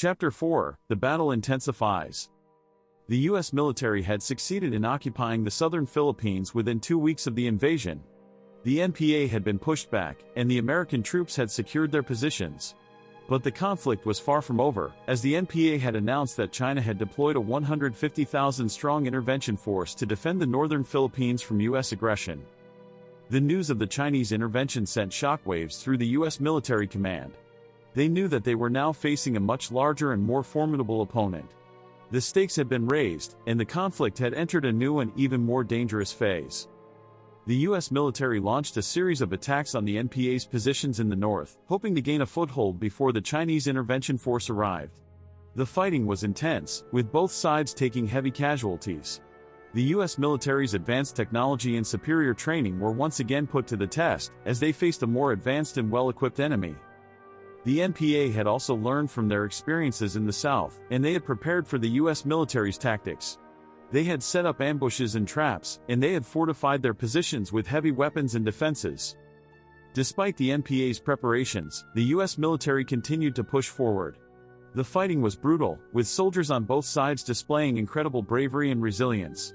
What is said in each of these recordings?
Chapter 4: The battle intensifies. The U.S. military had succeeded in occupying the southern Philippines within 2 weeks of the invasion. The NPA had been pushed back, and the American troops had secured their positions. But the conflict was far from over, as the NPA had announced that China had deployed a 150,000-strong intervention force to defend the northern Philippines from U.S. aggression. The news of the Chinese intervention sent shockwaves through the U.S. military command. They knew that they were now facing a much larger and more formidable opponent. The stakes had been raised, and the conflict had entered a new and even more dangerous phase. The U.S. military launched a series of attacks on the NPA's positions in the north, hoping to gain a foothold before the Chinese intervention force arrived. The fighting was intense, with both sides taking heavy casualties. The U.S. military's advanced technology and superior training were once again put to the test, as they faced a more advanced and well-equipped enemy. The NPA had also learned from their experiences in the South, and they had prepared for the U.S. military's tactics. They had set up ambushes and traps, and they had fortified their positions with heavy weapons and defenses. Despite the NPA's preparations, the U.S. military continued to push forward. The fighting was brutal, with soldiers on both sides displaying incredible bravery and resilience.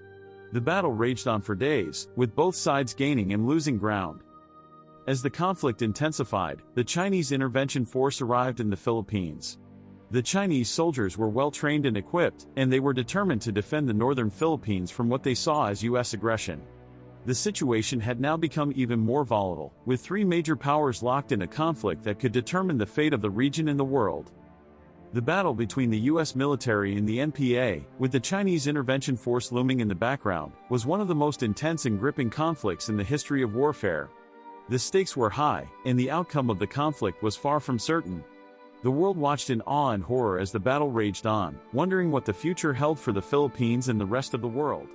The battle raged on for days, with both sides gaining and losing ground. As the conflict intensified, the Chinese intervention force arrived in the Philippines. The Chinese soldiers were well trained and equipped, and they were determined to defend the northern Philippines from what they saw as U.S. aggression. The situation had now become even more volatile, with 3 major powers locked in a conflict that could determine the fate of the region and the world. The battle between the U.S. military and the NPA, with the Chinese intervention force looming in the background, was one of the most intense and gripping conflicts in the history of warfare. The stakes were high, and the outcome of the conflict was far from certain. The world watched in awe and horror as the battle raged on, wondering what the future held for the Philippines and the rest of the world.